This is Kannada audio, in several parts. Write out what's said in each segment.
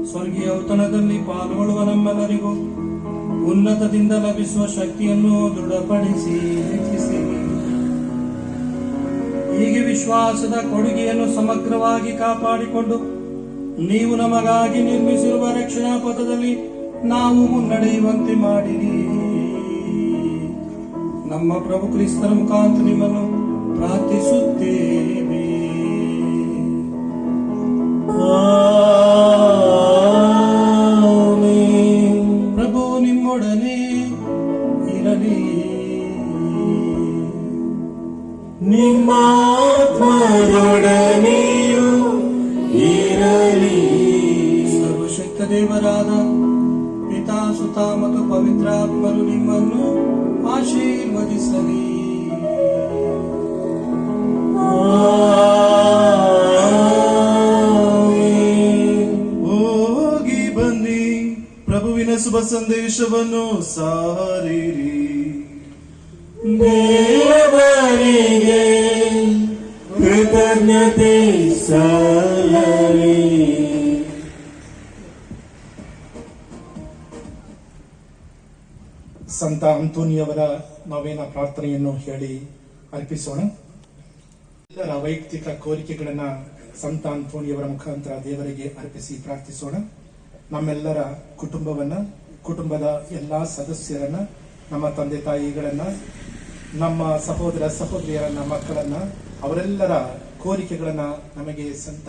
ಸ್ವರ್ಗೀಯ ಔತಣದಲ್ಲಿ ಪಾಲ್ಗೊಳ್ಳುವ ನಮ್ಮೆಲ್ಲರಿಗೂ ಉನ್ನತದಿಂದ ಲಭಿಸುವ ಶಕ್ತಿಯನ್ನು ದೃಢಪಡಿಸಿ ಹೆಚ್ಚಿಸಿ. ಹೀಗೆ ವಿಶ್ವಾಸದ ಕೊಡುಗೆಯನ್ನು ಸಮಗ್ರವಾಗಿ ಕಾಪಾಡಿಕೊಂಡು ನೀವು ನಮಗಾಗಿ ನಿರ್ಮಿಸಿರುವ ರಕ್ಷಣಾ ಪಥದಲ್ಲಿ ನಾವು ಮುನ್ನಡೆಯುವಂತೆ ಮಾಡಿರಿ. ನಮ್ಮ ಪ್ರಭು ಕ್ರಿಸ್ತರ ಮುಖಾಂತರ ನಿಮ್ಮನ್ನು ಪ್ರಾರ್ಥಿಸುತ್ತೇವೆ. ಪ್ರಭು ನಿಮ್ಮೊಡನೆ ಇರಲಿ, ನಿಮ್ಮ ಆತ್ಮದೊಡನೆಯೂ ಇರಲಿ. ಸರ್ವಶಕ್ತ ದೇವರಾದ ಪಿತಾ, ಸುತ ಮತ್ತು ಪವಿತ್ರಾತ್ಮರು ನಿಮ್ಮನ್ನು ಆಶೀರ್ವದಿಸಲಿ. ಹೋಗಿ ಬನ್ನಿ, ಪ್ರಭುವಿನ ಶುಭ ಸಂದೇಶವನ್ನು ಸಾರಿರಿ. ದೇವರಿಗೆ ಕೃತಜ್ಞತೆ ಸಲ್ಲಲಿ. ಸಂತ ಅಂತೋನಿಯವರ ನಾವೇನ ಪ್ರಾರ್ಥನೆಯನ್ನು ಹೇಳಿ ಅರ್ಪಿಸೋಣ. ಎಲ್ಲರ ವೈಯಕ್ತಿಕ ಕೋರಿಕೆಗಳನ್ನ ಸಂತ ಅಂತೋನಿಯವರ ಮುಖಾಂತರ ದೇವರಿಗೆ ಅರ್ಪಿಸಿ ಪ್ರಾರ್ಥಿಸೋಣ. ನಮ್ಮೆಲ್ಲರ ಕುಟುಂಬದ ಎಲ್ಲಾ ಸದಸ್ಯರನ್ನ, ನಮ್ಮ ತಂದೆ ತಾಯಿಗಳನ್ನ, ನಮ್ಮ ಸಹೋದರ ಸಹೋದರಿಯರನ್ನ, ಮಕ್ಕಳನ್ನ, ಅವರೆಲ್ಲರ ಕೋರಿಕೆಗಳನ್ನ ನಮಗೆ ಸಂತ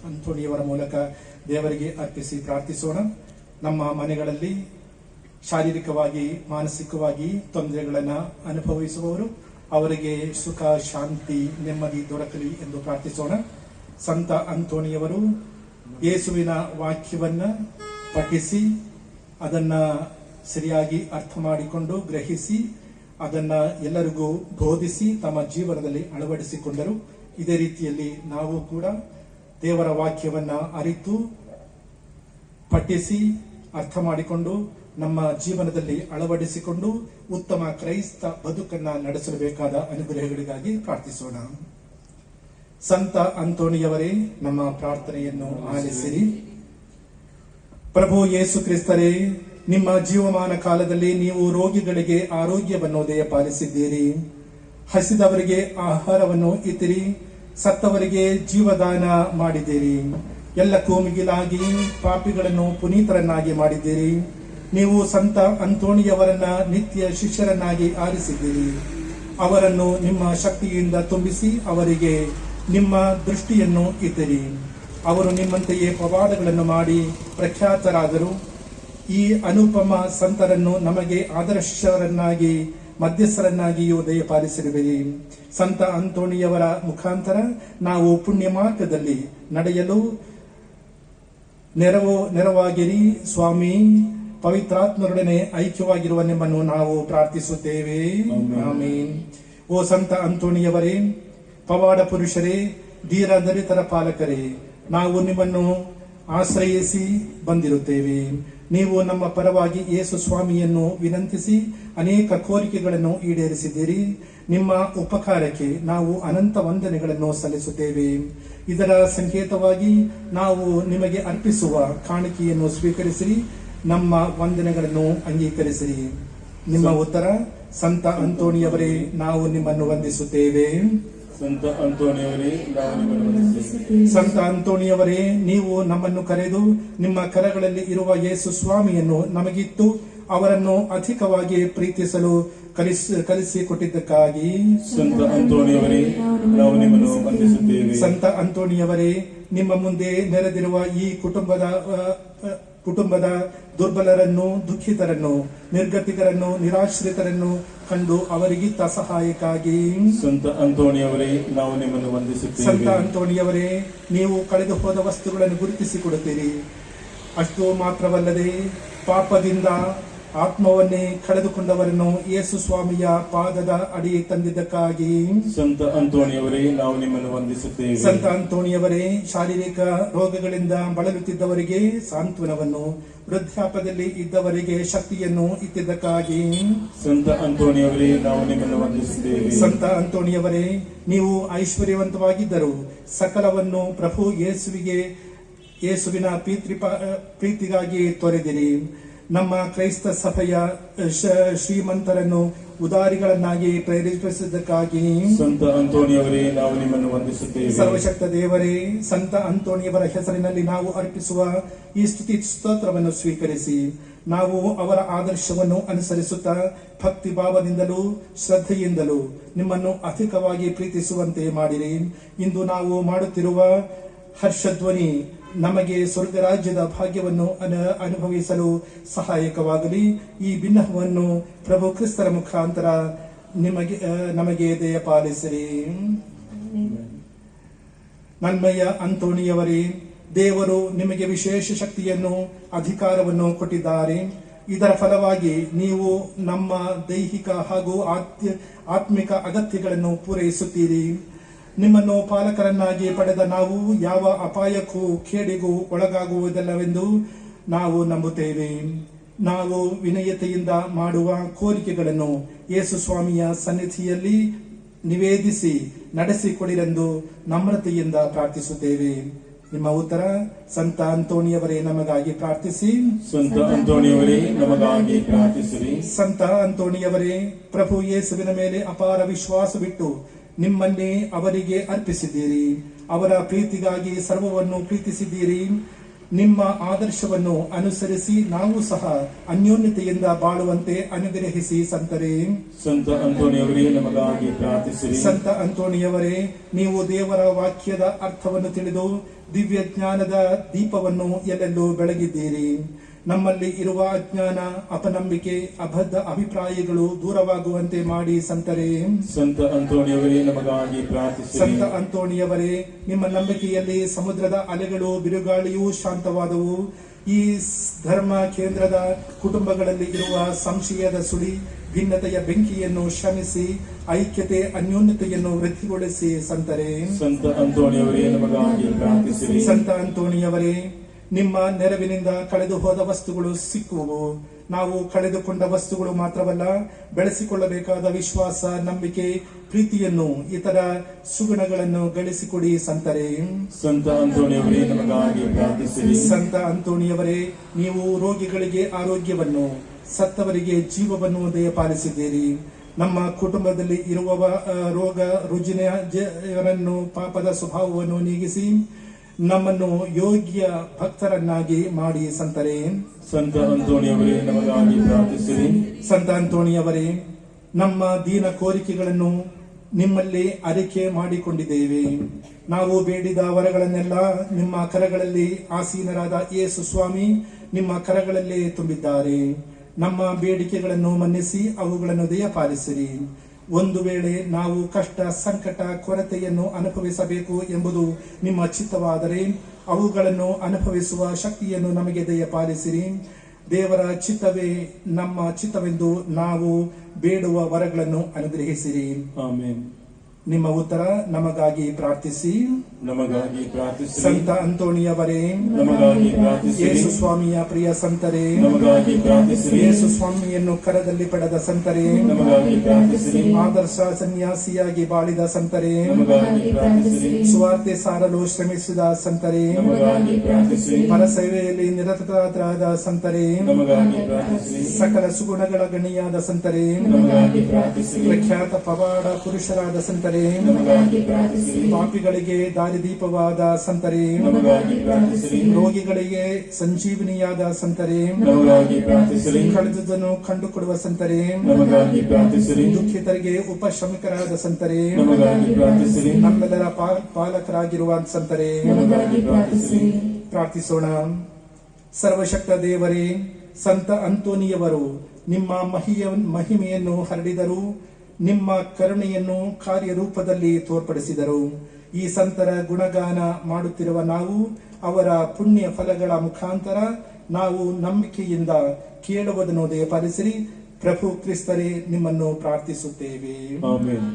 ಅಂತೋನಿಯವರ ಮೂಲಕ ದೇವರಿಗೆ ಅರ್ಪಿಸಿ ಪ್ರಾರ್ಥಿಸೋಣ. ನಮ್ಮ ಮನೆಗಳಲ್ಲಿ ಶಾರೀರಿಕವಾಗಿ ಮಾನಸಿಕವಾಗಿ ತೊಂದರೆಗಳನ್ನು ಅನುಭವಿಸುವವರು ಅವರಿಗೆ ಸುಖ, ಶಾಂತಿ, ನೆಮ್ಮದಿ ದೊರಕಲಿ ಎಂದು ಪ್ರಾರ್ಥಿಸೋಣ. ಸಂತ ಅಂತೋನಿಯವರು ಯೇಸುವಿನ ವಾಕ್ಯವನ್ನ ಪಠಿಸಿ ಅದನ್ನ ಸರಿಯಾಗಿ ಅರ್ಥ ಮಾಡಿಕೊಂಡು ಗ್ರಹಿಸಿ ಅದನ್ನ ಎಲ್ಲರಿಗೂ ಬೋಧಿಸಿ ತಮ್ಮ ಜೀವನದಲ್ಲಿ ಅಳವಡಿಸಿಕೊಂಡರು. ಇದೇ ರೀತಿಯಲ್ಲಿ ನಾವು ಕೂಡ ದೇವರ ವಾಕ್ಯವನ್ನ ಅರಿತು ಪಠಿಸಿ ಅರ್ಥ ಮಾಡಿಕೊಂಡು ನಮ್ಮ ಜೀವನದಲ್ಲಿ ಅಳವಡಿಸಿಕೊಂಡು ಉತ್ತಮ ಕ್ರೈಸ್ತ ಬದುಕನ್ನ ನಡೆಸಬೇಕಾದ ಅನುಗ್ರಹಗಳಿಗಾಗಿ ಪ್ರಾರ್ಥಿಸೋಣ. ಸಂತ ಅಂತೋನಿಯವರೇ, ನಮ್ಮ ಪ್ರಾರ್ಥನೆಯನ್ನು ಆಲಿಸಿರಿ. ಪ್ರಭು ಯೇಸು ಕ್ರಿಸ್ತರೇ, ನಿಮ್ಮ ಜೀವಮಾನ ಕಾಲದಲ್ಲಿ ನೀವು ರೋಗಿಗಳಿಗೆ ಆರೋಗ್ಯವನ್ನು ದಯಪಾಲಿಸಿದ್ದೀರಿ. ಹಸಿದವರಿಗೆ ಆಹಾರವನ್ನು ಇತ್ತಿರಿ, ಸತ್ತವರಿಗೆ ಜೀವದಾನ ಮಾಡಿದ್ದೀರಿ. ಎಲ್ಲಕ್ಕೂ ಮಿಗಿಲಾಗಿ ಪಾಪಿಗಳನ್ನು ಪುನೀತರನ್ನಾಗಿ ಮಾಡಿದ್ದೀರಿ. ನೀವು ಸಂತ ಅಂತೋಣಿಯವರನ್ನ ನಿತ್ಯ ಶಿಷ್ಯರನ್ನಾಗಿ ಆರಿಸಿದ್ದೀರಿ. ಅವರನ್ನು ನಿಮ್ಮ ಶಕ್ತಿಯಿಂದ ತುಂಬಿಸಿ ಅವರಿಗೆ ನಿಮ್ಮ ದೃಷ್ಟಿಯನ್ನು ಇಟ್ಟಿರಿ. ಅವರು ನಿಮ್ಮಂತೆಯೇ ಪವಾಡಗಳನ್ನು ಮಾಡಿ ಪ್ರಖ್ಯಾತರಾದರು. ಈ ಅನುಪಮ ಸಂತರನ್ನು ನಮಗೆ ಆದರ್ಶರನ್ನಾಗಿ ಮಧ್ಯಸ್ಥರನ್ನಾಗಿಯೂ ದಯಪಾಲಿಸಿರುವಿರಿ. ಸಂತ ಅಂತೋಣಿಯವರ ಮುಖಾಂತರ ನಾವು ಪುಣ್ಯ ಮಾರ್ಗದಲ್ಲಿ ನಡೆಯಲು ನೆರವಾಗಿರಿ ಸ್ವಾಮಿ. ಪವಿತ್ರಾತ್ಮರೊಡನೆ ಐಕ್ಯವಾಗಿರುವ ನಿಮ್ಮನ್ನು ನಾವು ಪ್ರಾರ್ಥಿಸುತ್ತೇವೆ. ಆಮೀನ್. ಓ ಸಂತ ಅಂತೋಣಿಯವರೇ, ಪವಾಡ ಪುರುಷರೇ, ಧೀರ ದಲಿತರ ಪಾಲಕರೇ, ನಾವು ನಿಮ್ಮನ್ನು ಆಶ್ರಯಿಸಿ ಬಂದಿರುತ್ತೇವೆ. ನೀವು ನಮ್ಮ ಪರವಾಗಿ ಯೇಸು ಸ್ವಾಮಿಯನ್ನು ವಿನಂತಿಸಿ ಅನೇಕ ಕೋರಿಕೆಗಳನ್ನು ಈಡೇರಿಸಿದ್ದೀರಿ. ನಿಮ್ಮ ಉಪಕಾರಕ್ಕೆ ನಾವು ಅನಂತ ವಂದನೆಗಳನ್ನು ಸಲ್ಲಿಸುತ್ತೇವೆ. ಇದರ ಸಂಕೇತವಾಗಿ ನಾವು ನಿಮಗೆ ಅರ್ಪಿಸುವ ಕಾಣಿಕೆಯನ್ನು ಸ್ವೀಕರಿಸಿರಿ. ನಮ್ಮ ವಂದನೆಗಳನ್ನು ಅಂಗೀಕರಿಸಿರಿ. ನಿಮ್ಮ ಉತ್ತರ: ಸಂತ ಅಂತೋಣಿಯವರೇ, ನಾವು ನಿಮ್ಮನ್ನು ವಂದಿಸುತ್ತೇವೆ. ಸಂತ ಅಂತೋಣಿಯವರೇ, ನಾವು ನಿಮ್ಮನ್ನು ವಂದಿಸುತ್ತೇವೆ. ಸಂತ ಅಂತೋಣಿಯವರೇ, ನೀವು ನಮ್ಮನ್ನು ಕರೆದು ನಿಮ್ಮ ಕರಗಳಲ್ಲಿ ಇರುವ ಯೇಸು ಸ್ವಾಮಿಯನ್ನು ನಮಗಿತ್ತು ಅವರನ್ನು ಅಧಿಕವಾಗಿ ಪ್ರೀತಿಸಲು ಕಲಿಸಿಕೊಟ್ಟಿದ್ದಕ್ಕಾಗಿ ಸಂತ ಅಂತೋಣಿಯವರೇ, ನಾವು ನಿಮ್ಮನ್ನು ವಂದಿಸುತ್ತೇವೆ. ಸಂತ ಅಂತೋಣಿಯವರೇ, ನಿಮ್ಮ ಮುಂದೆ ನೆರೆದಿರುವ ಈ ಕುಟುಂಬದ ದುರ್ಬಲರನ್ನು, ದುಃಖಿತರನ್ನು, ನಿರ್ಗತಿಕರನ್ನು, ನಿರಾಶ್ರಿತರನ್ನು ಕಂಡು ಅವರಿಗಿತ್ತ ಸಹಾಯಕ್ಕಾಗಿ ಸಂತ ಅಂತೋಣಿಯವರೇ, ನಾವು ನಿಮ್ಮನ್ನು ವಂದಿಸುತ್ತೇವೆ. ಸಂತ ಅಂತೋಣಿಯವರೇ, ನೀವು ಕಳೆದು ಹೋದ ವಸ್ತುಗಳನ್ನು ಗುರುತಿಸಿಕೊಡುತ್ತೀರಿ. ಅಷ್ಟು ಮಾತ್ರವಲ್ಲದೆ ಪಾಪದಿಂದ ಆತ್ಮವನ್ನೇ ಕಳೆದುಕೊಂಡವರನ್ನು ಯೇಸು ಸ್ವಾಮಿಯ ಪಾದದ ಅಡಿ ತಂದಿದ್ದಕ್ಕಾಗಿ ಸಂತ ಅಂತೋಣಿಯವರೇ, ನಾವು ನಿಮ್ಮನ್ನು ವಂದಿಸುತ್ತೇವೆ. ಸಂತ ಅಂತೋಣಿಯವರೇ, ಶಾರೀರಿಕ ರೋಗಗಳಿಂದ ಬಳಲುತ್ತಿದ್ದವರಿಗೆ ಸಾಂತ್ವನವನ್ನು, ವೃದ್ಧಾಪ್ಯದಲ್ಲಿ ಇದ್ದವರಿಗೆ ಶಕ್ತಿಯನ್ನು ಇತ್ತಿದ್ದಕ್ಕಾಗಿ ಸಂತ ಅಂತೋಣಿಯವರೇ, ನಾವು ನಿಮ್ಮನ್ನು ವಂದಿಸುತ್ತೇವೆ. ಸಂತ ಅಂತೋಣಿಯವರೇ, ನೀವು ಐಶ್ವರ್ಯವಂತವಾಗಿದ್ದರು ಸಕಲವನ್ನು ಪ್ರಭು ಯೇಸುವಿಗೆ ಯೇಸುವಿನ ಪ್ರೀತಿಗಾಗಿ ತೊರೆದಿರಿ. ನಮ್ಮ ಕ್ರೈಸ್ತ ಸಭೆಯ ಶ್ರೀಮಂತರನ್ನು ಉದಾರಿಗಳನ್ನಾಗಿ ಪ್ರೇರೇಪಿಸಿದ್ದಕ್ಕಾಗಿ ಸಂತ ಅಂತೋಣಿಯವರೇ, ನಾವು ನಿಮ್ಮನ್ನು ವಂದಿಸುತ್ತೇವೆ. ಸರ್ವಶಕ್ತ ದೇವರೇ, ಸಂತ ಅಂತೋಣಿಯವರ ಹೆಸರಿನಲ್ಲಿ ನಾವು ಅರ್ಪಿಸುವ ಈ ಸ್ತುತಿ ಸ್ತೋತ್ರವನ್ನು ಸ್ವೀಕರಿಸಿ ನಾವು ಅವರ ಆದರ್ಶವನ್ನು ಅನುಸರಿಸುತ್ತಾ ಭಕ್ತಿ ಭಾವದಿಂದಲೂ ಶ್ರದ್ಧೆಯಿಂದಲೂ ನಿಮ್ಮನ್ನು ಅಧಿಕವಾಗಿ ಪ್ರೀತಿಸುವಂತೆ ಮಾಡಿರಿ. ಇಂದು ನಾವು ಮಾಡುತ್ತಿರುವ ಹರ್ಷಧ್ವನಿ ನಮಗೆ ಸ್ವರ್ಗ ರಾಜ್ಯದ ಭಾಗ್ಯವನ್ನು ಅನುಭವಿಸಲು ಸಹಾಯಕವಾಗಲಿ. ಈ ಬಿನ್ನಹವನ್ನು ಪ್ರಭು ಕ್ರಿಸ್ತರ ಮುಖಾಂತರ ನಮಗೆ ದಯಪಾಲಿಸಿರಿ. ನನ್ಮೆಯ ಅಂತೋಣಿಯವರೇ, ದೇವರು ನಿಮಗೆ ವಿಶೇಷ ಶಕ್ತಿಯನ್ನು ಅಧಿಕಾರವನ್ನು ಕೊಟ್ಟಿದ್ದಾರೆ. ಇದರ ಫಲವಾಗಿ ನೀವು ನಮ್ಮ ದೈಹಿಕ ಹಾಗೂ ಆತ್ಮಿಕ ಅಗತ್ಯಗಳನ್ನು ಪೂರೈಸುತ್ತೀರಿ. ನಿಮ್ಮನ್ನು ಪಾಲಕರನ್ನಾಗಿ ಪಡೆದ ನಾವು ಯಾವ ಅಪಾಯಕ್ಕೂ ಕೇಡಿಗೂ ಒಳಗಾಗುವುದಿಲ್ಲವೆಂದು ನಾವು ನಂಬುತ್ತೇವೆ. ನಾವು ವಿನಯತೆಯಿಂದ ಮಾಡುವ ಕೋರಿಕೆಗಳನ್ನು ಯೇಸು ಸ್ವಾಮಿಯ ಸನ್ನಿಧಿಯಲ್ಲಿ ನಿವೇದಿಸಿ ನಡೆಸಿಕೊಡಿರೆಂದು ನಮ್ರತೆಯಿಂದ ಪ್ರಾರ್ಥಿಸುತ್ತೇವೆ. ನಿಮ್ಮ ಉತ್ತರ: ಸಂತ ಅಂತೋಣಿಯವರೇ, ನಮಗಾಗಿ ಪ್ರಾರ್ಥಿಸಿ. ಸಂತ ಅಂತೋಣಿಯವರೇ, ನಮಗಾಗಿ ಪ್ರಾರ್ಥಿಸಿರಿ. ಸಂತ ಅಂತೋಣಿಯವರೇ, ಪ್ರಭು ಯೇಸುವಿನ ಮೇಲೆ ಅಪಾರ ವಿಶ್ವಾಸವಿಟ್ಟು ನಿಮ್ಮನ್ನೇ ಅವರಿಗೆ ಅರ್ಪಿಸಿದ್ದೀರಿ. ಅವರ ಪ್ರೀತಿಗಾಗಿ ಸರ್ವವನ್ನು ಪ್ರೀತಿಸಿದ್ದೀರಿ. ನಿಮ್ಮ ಆದರ್ಶವನ್ನು ಅನುಸರಿಸಿ ನಾವು ಸಹ ಅನ್ಯೋನ್ಯತೆಯಿಂದ ಬಾಳುವಂತೆ ಅನುಗ್ರಹಿಸಿ ಸಂತರೇ. ಸಂತ ಅಂತೋಣಿಯವರೇ, ನಮಗಾಗಿ ಪ್ರಾರ್ಥಿಸಿರಿ. ಸಂತ ಅಂತೋಣಿಯವರೇ, ನೀವು ದೇವರ ವಾಕ್ಯದ ಅರ್ಥವನ್ನು ತಿಳಿದು ದಿವ್ಯ ಜ್ಞಾನದ ದೀಪವನ್ನು ಎಲ್ಲೆಲ್ಲೂ ಬೆಳಗಿದ್ದೀರಿ. ನಮ್ಮಲ್ಲಿ ಇರುವ ಅಜ್ಞಾನ, ಅಪನಂಬಿಕೆ, ಅಬದ್ಧ ಅಭಿಪ್ರಾಯಗಳು ದೂರವಾಗುವಂತೆ ಮಾಡಿ ಸಂತರೇ. ಸಂತ ಅಂತೋಣಿಯವರೇ, ನಮಗಾಗಿ ಪ್ರಾರ್ಥಿಸಿರಿ. ಸಂತ ಅಂತೋಣಿಯವರೇ, ನಿಮ್ಮ ನಂಬಿಕೆಯಲ್ಲಿ ಸಮುದ್ರದ ಅಲೆಗಳು ಬಿರುಗಾಳಿಯೂ ಶಾಂತವಾದವು. ಈ ಧರ್ಮ ಕೇಂದ್ರದ ಕುಟುಂಬಗಳಲ್ಲಿ ಇರುವ ಸಂಶಯದ ಸುಳಿ, ಭಿನ್ನತೆಯ ಬೆಂಕಿಯನ್ನು ಶಮಿಸಿ ಐಕ್ಯತೆ, ಅನ್ಯೋನ್ಯತೆಯನ್ನು ವೃದ್ಧಿಗೊಳಿಸಿ ಸಂತರೇ. ಸಂತ ಅಂತೋಣಿಯವರೇ, ನಮಗಾಗಿ ಪ್ರಾರ್ಥಿಸಿರಿ. ಸಂತ ಅಂತೋಣಿಯವರೇ, ನಿಮ್ಮ ನೆರವಿನಿಂದ ಕಳೆದು ಹೋದ ವಸ್ತುಗಳು ಸಿಕ್ಕುವು. ನಾವು ಕಳೆದುಕೊಂಡ ವಸ್ತುಗಳು ಮಾತ್ರವಲ್ಲ, ಬೆಳೆಸಿಕೊಳ್ಳಬೇಕಾದ ವಿಶ್ವಾಸ, ನಂಬಿಕೆ, ಪ್ರೀತಿಯನ್ನು, ಇತರ ಸುಗುಣಗಳನ್ನು ಗಳಿಸಿಕೊಡಿ ಸಂತರೇ. ಸಂತ ಅಂತೋಣಿಯವರೇ, ನಮಗಾಗಿ ಪ್ರಾರ್ಥಿಸಿರಿ. ಸಂತ ಅಂತೋಣಿಯವರೇ, ನೀವು ರೋಗಿಗಳಿಗೆ ಆರೋಗ್ಯವನ್ನು, ಸತ್ತವರಿಗೆ ಜೀವವನ್ನು ದಯಪಾಲಿಸಿದ್ದೀರಿ. ನಮ್ಮ ಕುಟುಂಬದಲ್ಲಿ ಇರುವ ರೋಗ ರುಜಿನವನ್ನು, ಪಾಪದ ಸ್ವಭಾವವನ್ನು ನೀಗಿಸಿ ನಮ್ಮನ್ನು ಯೋಗ್ಯ ಭಕ್ತರನ್ನಾಗಿ ಮಾಡಿ ಸಂತರೇ. ಸಂತ ಅಂತೋಣಿಯವರೇ, ನಮಗಾಗಿ ಪ್ರಾರ್ಥಿಸಿರಿ. ಸಂತ ಅಂತೋಣಿಯವರೇ, ನಮ್ಮ ದೀನ ಕೋರಿಕೆಗಳನ್ನು ನಿಮ್ಮಲ್ಲಿ ಅರಿಕೆ ಮಾಡಿಕೊಂಡಿದ್ದೇವೆ. ನಾವು ಬೇಡಿದ ವರಗಳನ್ನೆಲ್ಲ ನಿಮ್ಮ ಕರಗಳಲ್ಲಿ ಆಸೀನರಾದ ಯೇಸು ಸ್ವಾಮಿ ನಿಮ್ಮ ಕರಗಳಲ್ಲೇ ತುಂಬಿದ್ದಾರೆ. ನಮ್ಮ ಬೇಡಿಕೆಗಳನ್ನು ಮನ್ನಿಸಿ ಅವುಗಳನ್ನು ದಯಪಾಲಿಸಿರಿ. ಒಂದು ವೇಳೆ ನಾವು ಕಷ್ಟ, ಸಂಕಟ, ಕೊರತೆಯನ್ನು ಅನುಭವಿಸಬೇಕು ಎಂಬುದು ನಿಮ್ಮ ಚಿತ್ತವಾದರೆ ಅವುಗಳನ್ನು ಅನುಭವಿಸುವ ಶಕ್ತಿಯನ್ನು ನಮಗೆ ದಯಪಾಲಿಸಿರಿ. ದೇವರ ಚಿತ್ತವೇ ನಮ್ಮ ಚಿತ್ತವೆಂದು ನಾವು ಬೇಡುವ ವರಗಳನ್ನು ಅನುಗ್ರಹಿಸಿರಿ. ಆಮೆನ್. ನಿಮ್ಮ ಉತ್ತರ: ನಮಗಾಗಿ ಪ್ರಾರ್ಥಿಸಿ. ನಮಗಾಗಿ ಪ್ರಾರ್ಥಿಸಿರಿ. ಸಂತ ಅಂತೋಣಿಯವರೇ, ನಮಗಾಗಿ ಪ್ರಾರ್ಥಿಸಿರಿ. ಯೇಸು ಸ್ವಾಮಿಯ ಪ್ರಿಯ ಸಂತರೇ, ನಮಗಾಗಿ ಪ್ರಾರ್ಥಿಸಿರಿ. ಯೇಸು ಸ್ವಾಮಿಯನ್ನು ಕರದಲ್ಲಿ ಪಡೆದ ಸಂತರೇ, ನಮಗಾಗಿ ಪ್ರಾರ್ಥಿಸಿರಿ. ಆದರ್ಶ ಸನ್ಯಾಸಿಯಾಗಿ ಬಾಳಿದ ಸಂತರೇ, ನಮಗಾಗಿ ಪ್ರಾರ್ಥಿಸಿರಿ. ಸುವಾರ್ತೆ ಸಾರಲು ಶ್ರಮಿಸಿದ ಸಂತರೇ, ನಮಗಾಗಿ ಪ್ರಾರ್ಥಿಸಿರಿ. ಪರಸೇವೆಯಲ್ಲಿ ನಿರತರಾದ ಸಂತರೇ, ನಮಗಾಗಿ ಪ್ರಾರ್ಥಿಸಿರಿ. ಸಕಲ ಸುಗುಣಗಳ ಗಣಿಯಾದ ಸಂತರೇ, ನಮಗಾಗಿ ಪ್ರಾರ್ಥಿಸಿರಿ. ಪ್ರಖ್ಯಾತ ಪವಾಡ ಪುರುಷರಾದ ಸಂತರೇ, ನಮಗಾಗಿ ಪ್ರಾರ್ಥಿಸಿರಿ. ಪಾಪಿಗಳಿಗೆ ದಾರಿದೀಪವಾದ ಸಂತರೇ, ನಮಗಾಗಿ ಪ್ರಾರ್ಥಿಸಿರಿ. ರೋಗಿಗಳಿಗೆ ಸಂಜೀವನಿಯಾದ ಸಂತರೇ, ನಮಗಾಗಿ ಪ್ರಾರ್ಥಿಸಿರಿ. ಕಳೆದುದನ್ನು ಕಂಡುಕೊಡುವ ಸಂತರೇ, ನಮಗಾಗಿ ಪ್ರಾರ್ಥಿಸಿರಿ. ದುಃಖಿತರಿಗೆ ಉಪಶಮಕರಾದ ಸಂತರೇ, ನಮಗಾಗಿ ಪ್ರಾರ್ಥಿಸಿರಿ. ನಮ್ಮೆಲ್ಲರ ಪಾಲಕರಾಗಿರುವ ಸಂತರೇ, ನಮಗಾಗಿ ಪ್ರಾರ್ಥಿಸಿರಿ. ಪ್ರಾರ್ಥಿಸೋಣ. ಸರ್ವಶಕ್ತ ದೇವರೇ, ಸಂತ ಅಂತೋನಿಯವರು ನಿಮ್ಮ ಮಹಿಮೆಯನ್ನು ಹರಡಿದರು, ನಿಮ್ಮ ಕರುಣೆಯನ್ನು ಕಾರ್ಯರೂಪದಲ್ಲಿ ತೋರ್ಪಡಿಸಿದರು. ಈ ಸಂತರ ಗುಣಗಾನ ಮಾಡುತ್ತಿರುವ ನಾವು ಅವರ ಪುಣ್ಯ ಫಲಗಳ ಮುಖಾಂತರ ನಾವು ನಂಬಿಕೆಯಿಂದ ಕೇಳುವುದನ್ನು ದಯಪಾಲಿಸಿರಿ. ಪ್ರಭು ಕ್ರಿಸ್ತರೇ, ನಿಮ್ಮನ್ನು ಪ್ರಾರ್ಥಿಸುತ್ತೇವೆ. ಆಮೆನ್.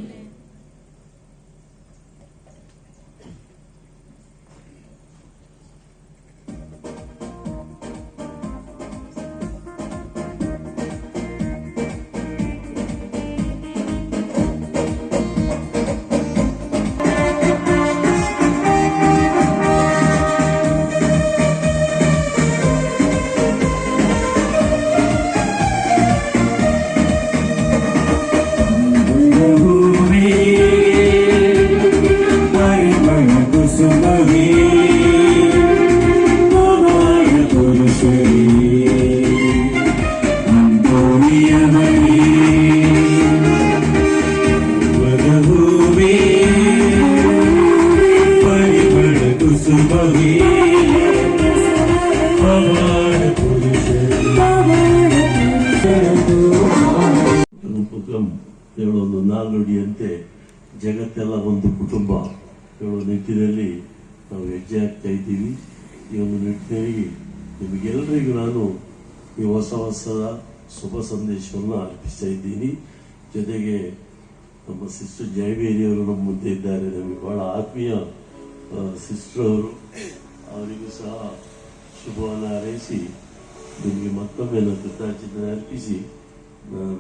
ರೂಪಕಂ ಹೇಳೋದು ನಾಲ್ನುಡಿಯಂತೆ ಜಗತ್ತೆಲ್ಲ ಒಂದು ಕುಟುಂಬ ಹೇಳೋ ನಿಟ್ಟಿನಲ್ಲಿ ನಾವು ಹೆಜ್ಜೆ ಹಾಕ್ತಾ ಇದ್ದೀವಿ. ಈ ಒಂದು ನಿಟ್ಟಿನಲ್ಲಿ ನಿಮಗೆಲ್ಲರಿಗೂ ನಾನು ಈ ಹೊಸ ವರ್ಷದ ಶುಭ ಸಂದೇಶವನ್ನು ಅರ್ಪಿಸ್ತಾ ಇದ್ದೀನಿ. ಜೊತೆಗೆ ನಮ್ಮ ಸಿಸ್ಟರ್ ಜಯಬೇರಿಯವರು ನಮ್ಮ ಮುಂದೆ ಇದ್ದಾರೆ. ನಮಗೆ ಬಹಳ ಆತ್ಮೀಯ ಸಿಸ್ಟರ್ ಅವರು. ಅವರಿಗೂ ಸಹ ಶುಭವನ್ನು ಹಾರೈಸಿ ನಿಮಗೆ ಮತ್ತೊಮ್ಮೆ ನಾನು ಕೃತಜ್ಞತೆ ಅರ್ಪಿಸಿ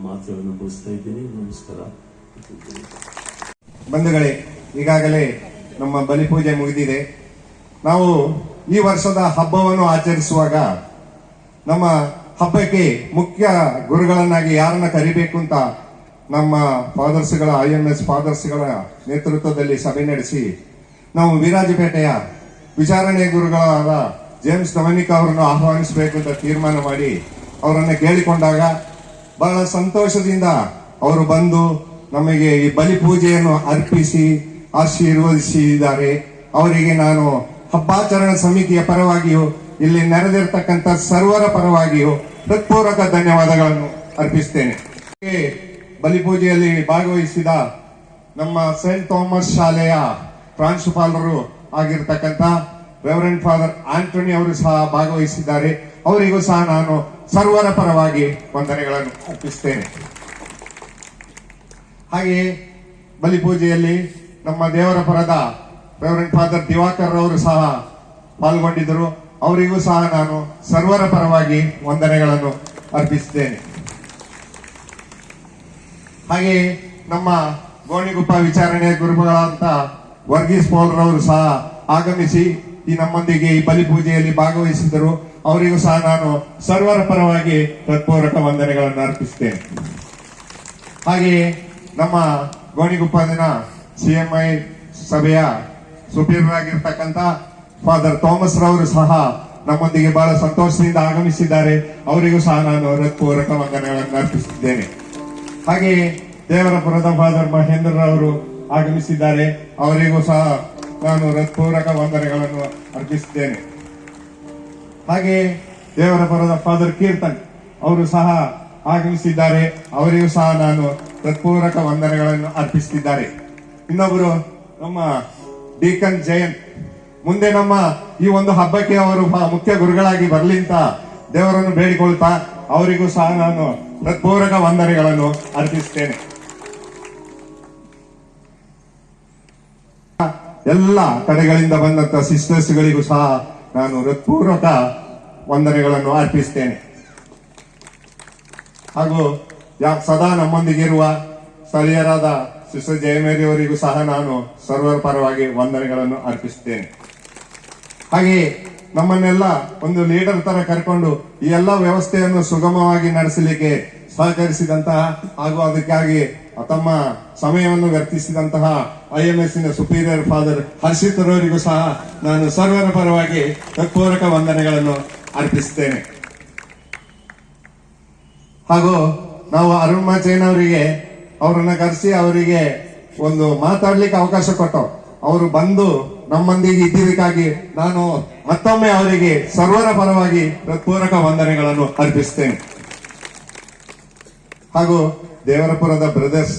ಮಾತುಗಳನ್ನು ಮುಗಿಸ್ತಾ ಇದ್ದೀನಿ. ನಮಸ್ಕಾರ. ಬಂಧುಗಳೇ, ಈಗಾಗಲೇ ನಮ್ಮ ಬಲಿಪೂಜೆ ಮುಗಿದಿದೆ. ನಾವು ಈ ವರ್ಷದ ಹಬ್ಬವನ್ನು ಆಚರಿಸುವಾಗ ನಮ್ಮ ಹಬ್ಬಕ್ಕೆ ಮುಖ್ಯ ಗುರುಗಳನ್ನಾಗಿ ಯಾರನ್ನ ಕರಿಬೇಕು ಅಂತ ನಮ್ಮ ಫಾದರ್ಸ್ಗಳ IMS ಫಾದರ್ಸ್ಗಳ ನೇತೃತ್ವದಲ್ಲಿ ಸಭೆ ನಡೆಸಿ ನಾವು ವಿರಾಜಪೇಟೆಯ ವಿಚಾರಣೆ ಗುರುಗಳಾದ ಜೇಮ್ಸ್ ಡೊಮಿನಿಕ್ ಅವರನ್ನು ಆಹ್ವಾನಿಸಬೇಕು ಅಂತ ತೀರ್ಮಾನ ಮಾಡಿ ಅವರನ್ನು ಕೇಳಿಕೊಂಡಾಗ ಬಹಳ ಸಂತೋಷದಿಂದ ಅವರು ಬಂದು ನಮಗೆ ಈ ಬಲಿಪೂಜೆಯನ್ನು ಅರ್ಪಿಸಿ ಆಶೀರ್ವದಿಸಿದ್ದಾರೆ. ಅವರಿಗೆ ನಾನು ಹಬ್ಬಾಚರಣಾ ಸಮಿತಿಯ ಪರವಾಗಿಯೂ ಇಲ್ಲಿ ನೆರೆದಿರ್ತಕ್ಕಂಥ ಸರ್ವರ ಪರವಾಗಿಯೂ ಹೃತ್ಪೂರ್ವಕ ಧನ್ಯವಾದಗಳನ್ನು ಅರ್ಪಿಸ್ತೇನೆ. ಬಲಿಪೂಜೆಯಲ್ಲಿ ಭಾಗವಹಿಸಿದ ನಮ್ಮ ಸೇಂಟ್ ಥಾಮಸ್ ಶಾಲೆಯ ಪ್ರಾಂಶುಪಾಲರು ಆಗಿರ್ತಕ್ಕಂಥ ರೆವರೆಂಡ್ ಫಾದರ್ ಆಂಟೋನಿ ಅವರು ಸಹ ಭಾಗವಹಿಸಿದ್ದಾರೆ. ಅವರಿಗೂ ಸಹ ನಾನು ಸರ್ವರ ಪರವಾಗಿ ವಂದನೆಗಳನ್ನು ಅರ್ಪಿಸ್ತೇನೆ. ಹಾಗೆಯೇ ಬಲಿಪೂಜೆಯಲ್ಲಿ ನಮ್ಮ ದೇವರ ಪರದ ರೆವರೆಂಡ್ ಫಾದರ್ ದಿವಾಕರ್ ಅವರು ಸಹ ಪಾಲ್ಗೊಂಡಿದ್ದರು. ಅವರಿಗೂ ಸಹ ನಾನು ಸರ್ವರ ಪರವಾಗಿ ವಂದನೆಗಳನ್ನು ಅರ್ಪಿಸುತ್ತೇನೆ. ಹಾಗೆಯೇ ನಮ್ಮ ಗೋಣಿಗುಪ್ಪ ವಿಚಾರಣೆ ಗುರುಗಳಾದಂತ ವರ್ಗೀಸ್ ಪೌಲ್ರವರು ಸಹ ಆಗಮಿಸಿ ಈ ನಮ್ಮೊಂದಿಗೆ ಈ ಬಲಿಪೂಜೆಯಲ್ಲಿ ಭಾಗವಹಿಸಿದರು. ಅವರಿಗೂ ಸಹ ನಾನು ಸರ್ವರ ಪರವಾಗಿ ಹೃತ್ಪೂರ್ವಕ ವಂದನೆಗಳನ್ನು ಅರ್ಪಿಸುತ್ತೇನೆ. ಹಾಗೆಯೇ ನಮ್ಮ ಗೋಣಿಗುಪ್ಪದಿನ CMI ಸಭೆಯ ಸುಪೀರಿಯರ್ ಆಗಿರ್ತಕ್ಕಂಥ ಫಾದರ್ ಥಾಮಸ್ ರವರು ಸಹ ನಮ್ಮೊಂದಿಗೆ ಬಹಳ ಸಂತೋಷದಿಂದ ಆಗಮಿಸಿದ್ದಾರೆ. ಅವರಿಗೂ ಸಹ ನಾನು ಹೃತ್ಪೂರ್ವಕ ವಂದನೆಗಳನ್ನು ಅರ್ಪಿಸುತ್ತಿದ್ದೇನೆ. ಹಾಗೆಯೇ ದೇವರಪುರದ ಫಾದರ್ ಮಹೇಂದ್ರ ಅವರು ಆಗಮಿಸಿದ್ದಾರೆ. ಅವರಿಗೂ ಸಹ ನಾನು ಹೃತ್ಪೂರ್ವಕ ವಂದನೆಗಳನ್ನು ಅರ್ಪಿಸುತ್ತೇನೆ. ಹಾಗೆಯೇ ದೇವರಪುರದ ಫಾದರ್ ಕೀರ್ತನ್ ಅವರು ಸಹ ಆಗಮಿಸಿದ್ದಾರೆ. ಅವರಿಗೂ ಸಹ ನಾನು ಹೃತ್ಪೂರ್ವಕ ವಂದನೆಗಳನ್ನು ಅರ್ಪಿಸುತ್ತಿದ್ದಾರೆ. ಇನ್ನೊಬ್ಬರು ನಮ್ಮ ಡೀಕನ್ ಜಯಂತ್ ಮುಂದೆ ನಮ್ಮ ಈ ಒಂದು ಹಬ್ಬಕ್ಕೆ ಅವರು ಮುಖ್ಯ ಗುರುಗಳಾಗಿ ಬರಲಿ ಅಂತ ದೇವರನ್ನು ಬೇಡಿಕೊಳ್ತಾ ಅವರಿಗೂ ಸಹ ನಾನು ಹೃತ್ಪೂರ್ವಕ ವಂದನೆಗಳನ್ನು ಅರ್ಪಿಸುತ್ತೇನೆ. ಎಲ್ಲ ಕಡೆಗಳಿಂದ ಬಂದಂತ ಸಿಸ್ಟರ್ಸ್ಗಳಿಗೂ ಸಹ ನಾನು ಹೃತ್ಪೂರ್ವಕ ವಂದನೆಗಳನ್ನು ಅರ್ಪಿಸುತ್ತೇನೆ. ಹಾಗೂ ಸದಾ ನಮ್ಮೊಂದಿಗಿರುವ ಸ್ಥಳೀಯರಾದ ಸಿಸ್ಟರ್ ಜಯಮೇರಿ ಅವರಿಗೂ ಸಹ ನಾನು ಸರ್ವರ ಪರವಾಗಿ ವಂದನೆಗಳನ್ನು ಅರ್ಪಿಸುತ್ತೇನೆ. ಹಾಗೆಯೇ ನಮ್ಮನ್ನೆಲ್ಲ ಒಂದು ಲೀಡರ್ ತರ ಕರ್ಕೊಂಡು ಈ ಎಲ್ಲ ವ್ಯವಸ್ಥೆಯನ್ನು ಸುಗಮವಾಗಿ ನಡೆಸಲಿಕ್ಕೆ ಸಹಕರಿಸಿದಂತಹ ಹಾಗೂ ಅದಕ್ಕಾಗಿ ತಮ್ಮ ಸಮಯವನ್ನು ವ್ಯರ್ಥಿಸಿದಂತಹ IMS ಸುಪೀರಿಯರ್ ಫಾದರ್ ಹರ್ಷಿತ್ ಅವರಿಗೂ ಸಹ ನಾನು ಸರ್ವರ ಪರವಾಗಿ ಹೃತ್ಪೂರ್ವಕ ವಂದನೆಗಳನ್ನು ಅರ್ಪಿಸುತ್ತೇನೆ. ಹಾಗೂ ನಾವು ಅರುಣ್ ಮಾಚೇನ್ ಅವರಿಗೆ ಅವರನ್ನ ಕರೆಸಿ ಅವರಿಗೆ ಒಂದು ಮಾತಾಡ್ಲಿಕ್ಕೆ ಅವಕಾಶ ಕೊಟ್ಟು ಅವರು ಬಂದು ನಮ್ಮೊಂದಿಗೆ ಇದ್ದಿದ್ದಕ್ಕಾಗಿ ನಾನು ಮತ್ತೊಮ್ಮೆ ಅವರಿಗೆ ಸರ್ವರ ಪರವಾಗಿ ಹೃತ್ಪೂರ್ವಕ ವಂದನೆಗಳನ್ನು ಅರ್ಪಿಸುತ್ತೇನೆ. ಹಾಗೂ ದೇವರಪುರದ ಬ್ರದರ್ಸ್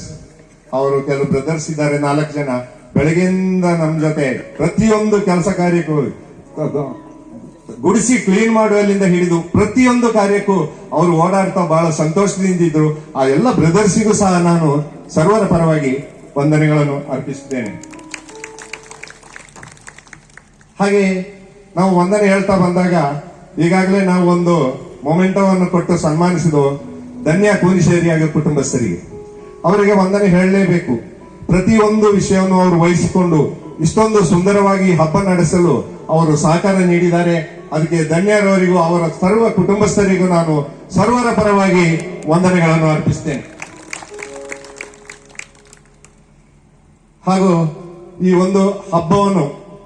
ಅವರು ಕೆಲವು ಬ್ರದರ್ಸ್ ಇದ್ದಾರೆ, 4 ಜನ. ಬೆಳಗ್ಗೆಯಿಂದ ನಮ್ಮ ಜೊತೆ ಪ್ರತಿಯೊಂದು ಕೆಲಸ ಕಾರ್ಯಕ್ಕೂ ಗುಡಿಸಿ ಕ್ಲೀನ್ ಮಾಡುವಲ್ಲಿಂದ ಹಿಡಿದು ಪ್ರತಿಯೊಂದು ಕಾರ್ಯಕ್ಕೂ ಅವರು ಓಡಾಡ್ತಾ ಬಹಳ ಸಂತೋಷದಿಂದ ಇದ್ರು. ಆ ಎಲ್ಲ ಬ್ರದರ್ಸಿಗೂ ಸಹ ನಾನು ಸರ್ವರ ಪರವಾಗಿ ವಂದನೆಗಳನ್ನು ಅರ್ಪಿಸುತ್ತೇನೆ. ಹಾಗೆ ನಾವು ವಂದನೆ ಹೇಳ್ತಾ ಬಂದಾಗ ಈಗಾಗಲೇ ನಾವು ಒಂದು ಮೊಮೆಂಟೋವನ್ನು ಕೊಟ್ಟು ಸನ್ಮಾನಿಸಿದ ಧನ್ಯ ಕೂನಿಶೇರಿ ಹಾಗೂ ಕುಟುಂಬಸ್ಥರಿಗೆ ಅವರಿಗೆ ವಂದನೆ ಹೇಳಲೇಬೇಕು. ಪ್ರತಿಯೊಂದು ವಿಷಯವನ್ನು ಅವರು ವಹಿಸಿಕೊಂಡು ಇಷ್ಟೊಂದು ಸುಂದರವಾಗಿ ಹಬ್ಬ ನಡೆಸಲು ಅವರು ಸಹಕಾರ ನೀಡಿದ್ದಾರೆ. ಅದಕ್ಕೆ ಧನ್ಯರವರಿಗೂ ಅವರ ಸರ್ವ ಕುಟುಂಬಸ್ಥರಿಗೂ ನಾನು ಸರ್ವರ ಪರವಾಗಿ ವಂದನೆಗಳನ್ನು ಅರ್ಪಿಸುತ್ತೇನೆ. ಹಾಗೂ ಈ ಒಂದು ಹಬ್ಬವನ್ನು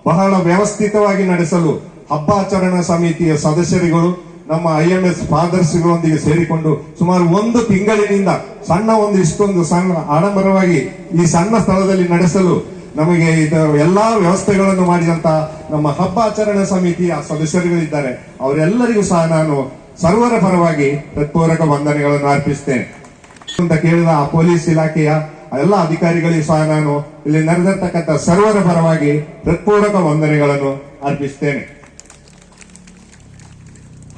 ಬಹಳ ವ್ಯವಸ್ಥಿತವಾಗಿ ನಡೆಸಲು ಹಬ್ಬಾಚರಣಾ ಸಮಿತಿಯ ಸದಸ್ಯರುಗಳು ನಮ್ಮ IMS ಫಾದರ್ಸ್ಗಳೊಂದಿಗೆ ಸೇರಿಕೊಂಡು ಸುಮಾರು 1 ತಿಂಗಳಿನಿಂದ ಇಷ್ಟೊಂದು ಸಣ್ಣ ಆಡಂಬರವಾಗಿ ಈ ಸಣ್ಣ ಸ್ಥಳದಲ್ಲಿ ನಡೆಸಲು ನಮಗೆ ಇದು ಎಲ್ಲಾ ವ್ಯವಸ್ಥೆಗಳನ್ನು ಮಾಡಿದಂತ ನಮ್ಮ ಹಬ್ಬ ಆಚರಣಾ ಸಮಿತಿಯ ಸದಸ್ಯರುಗಳಿದ್ದಾರೆ. ಅವರೆಲ್ಲರಿಗೂ ಸಹ ನಾನು ಸರ್ವರ ಪರವಾಗಿ ಹೃತ್ಪೂರ್ವಕ ವಂದನೆಗಳನ್ನು ಅರ್ಪಿಸ್ತೇನೆ ಅಂತ ಕೇಳಿದ ಆ ಪೊಲೀಸ್ ಇಲಾಖೆಯ ಎಲ್ಲ ಅಧಿಕಾರಿಗಳಿಗೂ ಸಹ ನಾನು ಇಲ್ಲಿ ನೆರೆದಿರ್ತಕ್ಕಂಥ ಸರ್ವರ ಪರವಾಗಿ ಹೃತ್ಪೂರ್ವಕ ವಂದನೆಗಳನ್ನು ಅರ್ಪಿಸ್ತೇನೆ.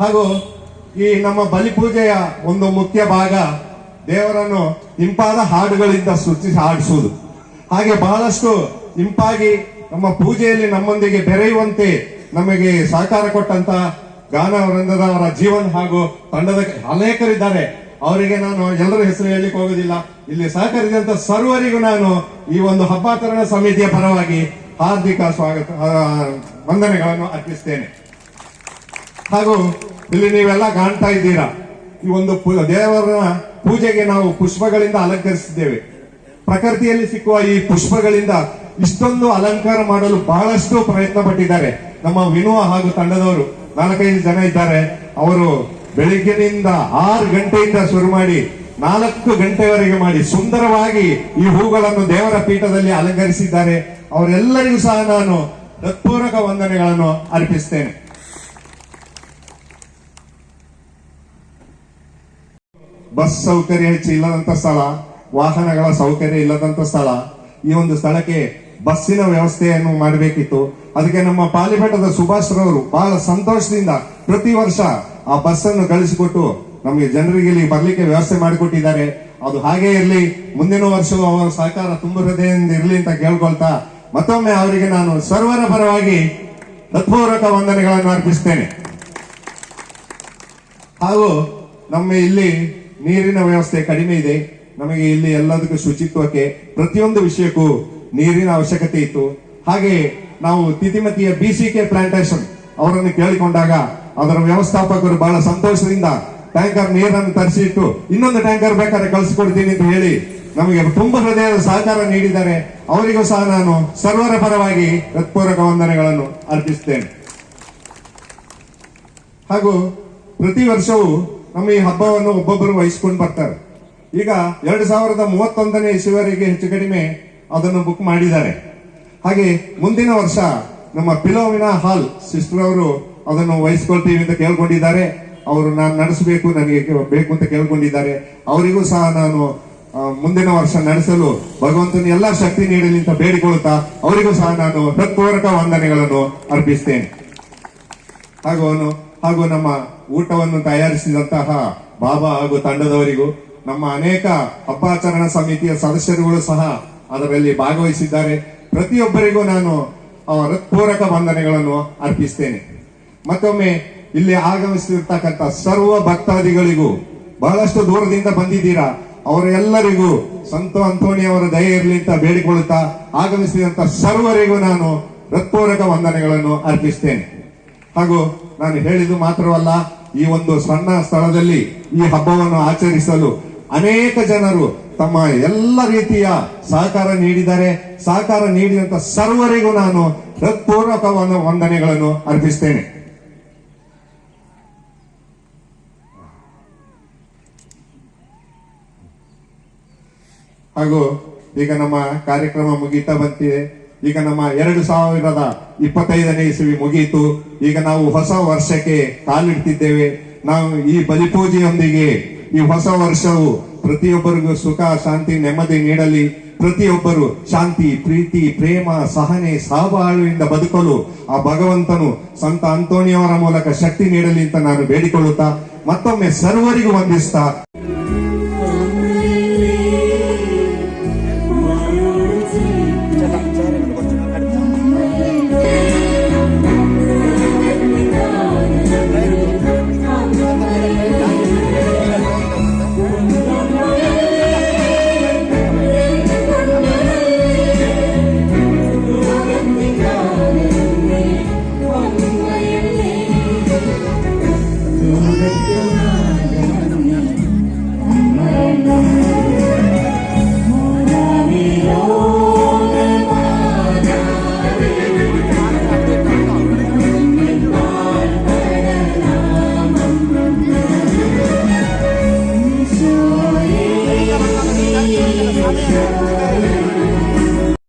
ಹಾಗೂ ಈ ನಮ್ಮ ಬಲಿಪೂಜೆಯ ಒಂದು ಮುಖ್ಯ ಭಾಗ ದೇವರನ್ನು ಇಂಪಾದ ಹಾಡುಗಳಿಂದ ಸ್ತುತಿಸಿ ಹಾಡಿಸುವುದು. ಹಾಗೆ ಬಹಳಷ್ಟು ಇಂಪಾಗಿ ನಮ್ಮ ಪೂಜೆಯಲ್ಲಿ ನಮ್ಮೊಂದಿಗೆ ಬೆರೆಯುವಂತೆ ನಮಗೆ ಸಹಕಾರ ಕೊಟ್ಟಂತ ಗಾನ ವೃಂದದವರ ಜೀವನ್ ಹಾಗೂ ತಂಡದ ಅನೇಕರಿದ್ದಾರೆ. ಅವರಿಗೆ ನಾನು ಎಲ್ಲರ ಹೆಸರು ಹೇಳಲಿಕ್ಕೆ ಹೋಗುದಿಲ್ಲ. ಇಲ್ಲಿ ಸಹಕರಿಸಿದಂತ ಸರ್ವರಿಗೂ ನಾನು ಈ ಒಂದು ಹಬ್ಬಾಚರಣಾ ಸಮಿತಿಯ ಪರವಾಗಿ ಹಾರ್ದಿಕ ಸ್ವಾಗತ ವಂದನೆಗಳನ್ನು ಅರ್ಪಿಸ್ತೇನೆ. ಹಾಗೂ ಇಲ್ಲಿ ನೀವೆಲ್ಲ ಕಾಣ್ತಾ ಇದ್ದೀರಾ, ಈ ಒಂದು ದೇವರ ಪೂಜೆಗೆ ನಾವು ಪುಷ್ಪಗಳಿಂದ ಅಲಂಕರಿಸಿದ್ದೇವೆ. ಪ್ರಕೃತಿಯಲ್ಲಿ ಸಿಕ್ಕುವ ಈ ಪುಷ್ಪಗಳಿಂದ ಇಷ್ಟೊಂದು ಅಲಂಕಾರ ಮಾಡಲು ಬಹಳಷ್ಟು ಪ್ರಯತ್ನ ಪಟ್ಟಿದ್ದಾರೆ ನಮ್ಮ ವಿನುವ ಹಾಗೂ ತಂಡದವರು. 4-5 ಜನ ಇದ್ದಾರೆ. ಅವರು ಬೆಳಿಗ್ಗೆನಿಂದ 6 ಗಂಟೆಯಿಂದ ಶುರು ಮಾಡಿ 4 ಗಂಟೆವರೆಗೆ ಮಾಡಿ ಸುಂದರವಾಗಿ ಈ ಹೂಗಳನ್ನು ದೇವರ ಪೀಠದಲ್ಲಿ ಅಲಂಕರಿಸಿದ್ದಾರೆ. ಅವರೆಲ್ಲರಿಗೂ ಸಹ ನಾನು ಹೃತ್ಪೂರ್ವಕ ವಂದನೆಗಳನ್ನು ಅರ್ಪಿಸ್ತೇನೆ. ಬಸ್ ಸೌಕರ್ಯ ಹೆಚ್ಚು ಇಲ್ಲದಂತ ಸ್ಥಳ, ವಾಹನಗಳ ಸೌಕರ್ಯ ಇಲ್ಲದಂತ ಸ್ಥಳ, ಈ ಒಂದು ಸ್ಥಳಕ್ಕೆ ಬಸ್ಸಿನ ವ್ಯವಸ್ಥೆಯನ್ನು ಮಾಡಬೇಕಿತ್ತು. ಅದಕ್ಕೆ ನಮ್ಮ ಪಾಲಿಮಠದ ಸುಭಾಷ್ ರವರು ಬಹಳ ಸಂತೋಷದಿಂದ ಪ್ರತಿ ವರ್ಷ ಆ ಬಸ್ ಅನ್ನು ಕಳಿಸಿಕೊಟ್ಟು ನಮಗೆ ಜನರಿಗೆ ಇಲ್ಲಿ ಬರ್ಲಿಕ್ಕೆ ವ್ಯವಸ್ಥೆ ಮಾಡಿಕೊಟ್ಟಿದ್ದಾರೆ. ಅದು ಹಾಗೆ ಇರಲಿ, ಮುಂದಿನ ವರ್ಷವೂ ಅವರ ಸಹಕಾರ ತುಂಬ ಹೃದಯದಿಂದ ಇರಲಿ ಅಂತ ಕೇಳ್ಕೊಳ್ತಾ ಮತ್ತೊಮ್ಮೆ ಅವರಿಗೆ ನಾನು ಸರ್ವರ ಪರವಾಗಿ ಹೃತ್ಪೂರ್ವಕ ವಂದನೆಗಳನ್ನು ಅರ್ಪಿಸ್ತೇನೆ. ಹಾಗೂ ನಮ್ಮ ಇಲ್ಲಿ ನೀರಿನ ವ್ಯವಸ್ಥೆ ಕಡಿಮೆ ಇದೆ. ನಮಗೆ ಇಲ್ಲಿ ಎಲ್ಲದಕ್ಕೂ ಶುಚಿತ್ವಕ್ಕೆ ಪ್ರತಿಯೊಂದು ವಿಷಯಕ್ಕೂ ನೀರಿನ ಅವಶ್ಯಕತೆ ಇತ್ತು. ಹಾಗೆ ನಾವು ತಿತಿಮತಿಯ BCK ಪ್ಲಾಂಟೇಶನ್ ಅವರನ್ನು ಕೇಳಿಕೊಂಡಾಗ ಅದರ ವ್ಯವಸ್ಥಾಪಕರು ಬಹಳ ಸಂತೋಷದಿಂದ ಟ್ಯಾಂಕರ್ ನೀರನ್ನು ತರಿಸಿಟ್ಟು ಇನ್ನೊಂದು ಟ್ಯಾಂಕರ್ ಬೇಕಾದ್ರೆ ಕಳಿಸಿಕೊಡ್ತೀನಿ ಅಂತ ಹೇಳಿ ನಮಗೆ ತುಂಬಾ ಹೃದಯದ ಸಹಕಾರ ನೀಡಿದ್ದಾರೆ. ಅವರಿಗೂ ಸಹ ನಾನು ಸರ್ವರ ಪರವಾಗಿ ಹೃತ್ಪೂರ್ವಕ ವಂದನೆಗಳನ್ನು ಅರ್ಪಿಸ್ತೇನೆ. ಹಾಗೂ ಪ್ರತಿ ವರ್ಷವೂ ನಮ್ಮ ಈ ಹಬ್ಬವನ್ನು ಒಬ್ಬೊಬ್ಬರು ವಹಿಸಿಕೊಂಡು ಬರ್ತಾರೆ. ಈಗ 2031ನೇ ಇಸುವರೆಗೆ ಹೆಚ್ಚು ಕಡಿಮೆ ಅದನ್ನು ಬುಕ್ ಮಾಡಿದ್ದಾರೆ. ಹಾಗೆ ಮುಂದಿನ ವರ್ಷ ನಮ್ಮ ಪಿಲೋವಿನ ಹಾಲ್ ಸಿಸ್ಟರ್ ಅವರು ಅದನ್ನು ವಹಿಸ್ಕೊಳ್ತೀವಿ ಅಂತ ಕೇಳ್ಕೊಂಡಿದ್ದಾರೆ. ಅವರು ನಾನು ನಡೆಸಬೇಕು, ನನಗೆ ಬೇಕು ಅಂತ ಕೇಳ್ಕೊಂಡಿದ್ದಾರೆ. ಅವರಿಗೂ ಸಹ ನಾನು ಮುಂದಿನ ವರ್ಷ ನಡೆಸಲು ಭಗವಂತನ ಎಲ್ಲಾ ಶಕ್ತಿ ನೀಡಲಿ ಅಂತ ಬೇಡಿಕೊಳ್ಳುತ್ತಾ ಅವರಿಗೂ ಸಹ ನಾನು ಹೃತ್ಪೂರ್ವಕ ವಂದನೆಗಳನ್ನು ಅರ್ಪಿಸ್ತೇನೆ. ಹಾಗೂ ನಮ್ಮ ಊಟವನ್ನು ತಯಾರಿಸಿದಂತಹ ಬಾಬಾ ಹಾಗೂ ತಂಡದವರಿಗೂ, ನಮ್ಮ ಅನೇಕ ಹಬ್ಬಾಚರಣಾ ಸಮಿತಿಯ ಸದಸ್ಯರುಗಳು ಸಹ ಅದರಲ್ಲಿ ಭಾಗವಹಿಸಿದ್ದಾರೆ. ಪ್ರತಿಯೊಬ್ಬರಿಗೂ ನಾನು ಹೃತ್ಪೂರ್ವಕ ವಂದನೆಗಳನ್ನು ಅರ್ಪಿಸ್ತೇನೆ. ಮತ್ತೊಮ್ಮೆ ಇಲ್ಲಿ ಆಗಮಿಸಿರ್ತಕ್ಕಂಥ ಸರ್ವ ಭಕ್ತಾದಿಗಳಿಗೂ, ಬಹಳಷ್ಟು ದೂರದಿಂದ ಬಂದಿದ್ದೀರಾ, ಅವರೆಲ್ಲರಿಗೂ ಸಂತ ಅಂತೋಣಿ ಅವರ ದಯೆ ಇರಲಿ ಅಂತ ಬೇಡಿಕೊಳ್ಳುತ್ತಾ ಆಗಮಿಸಿದಂತ ಸರ್ವರಿಗೂ ನಾನು ಹೃತ್ಪೂರ್ವಕ ವಂದನೆಗಳನ್ನು ಅರ್ಪಿಸ್ತೇನೆ. ಹಾಗೂ ನಾನು ಹೇಳಿದ್ದು ಮಾತ್ರವಲ್ಲ, ಈ ಒಂದು ಸಣ್ಣ ಸ್ಥಳದಲ್ಲಿ ಈ ಹಬ್ಬವನ್ನು ಆಚರಿಸಲು ಅನೇಕ ಜನರು ತಮ್ಮ ಎಲ್ಲ ರೀತಿಯ ಸಹಕಾರ ನೀಡಿದ್ದಾರೆ. ಸಹಕಾರ ನೀಡಿದಂತ ಸರ್ವರಿಗೂ ನಾನು ಹೃತ್ಪೂರ್ವಕ ವಂದನೆಗಳನ್ನು ಅರ್ಪಿಸ್ತೇನೆ. ಹಾಗೂ ಈಗ ನಮ್ಮ ಕಾರ್ಯಕ್ರಮ ಮುಗೀತಾ ಬಂತಿದೆ. ಈಗ ನಮ್ಮ 2025ನೇ ಇಸವಿ ಮುಗಿಯಿತು. ಈಗ ನಾವು ಹೊಸ ವರ್ಷಕ್ಕೆ ಕಾಲಿಡ್ತಿದ್ದೇವೆ. ನಾವು ಈ ಬಲಿಪೂಜೆಯೊಂದಿಗೆ ಈ ಹೊಸ ವರ್ಷವು ಪ್ರತಿಯೊಬ್ಬರಿಗೂ ಸುಖ, ಶಾಂತಿ, ನೆಮ್ಮದಿ ನೀಡಲಿ. ಪ್ರತಿಯೊಬ್ಬರು ಶಾಂತಿ, ಪ್ರೀತಿ, ಪ್ರೇಮ, ಸಹನೆ, ಸಹಬಾಳ್ವೆಯಿಂದ ಬದುಕಲು ಆ ಭಗವಂತನು ಸಂತ ಅಂತೋಣಿಯವರ ಮೂಲಕ ಶಕ್ತಿ ನೀಡಲಿ ಅಂತ ನಾನು ಬೇಡಿಕೊಳ್ಳುತ್ತಾ ಮತ್ತೊಮ್ಮೆ ಸರ್ವರಿಗೂ ವಂದಿಸ್ತಾ Show